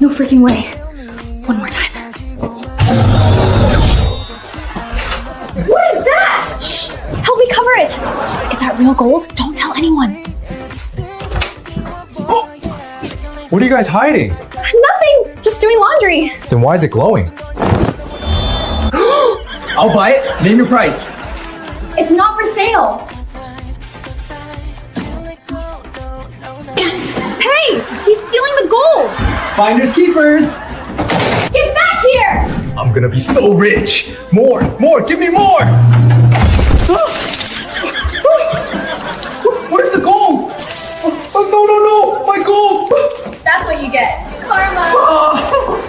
No freaking way. One more time. What is that? Shh! Help me cover it. Is that real gold? Don't tell anyone. What are you guys hiding? Nothing. Just doing laundry. Then why is it glowing? I'll buy it. Name your price. It's not for sale. Hey! He's stealing the gold! Finders keepers. Get back here! I'm gonna be so rich. More, give me more. Where's the gold? Oh, no, my gold. That's what you get. Karma. Ah.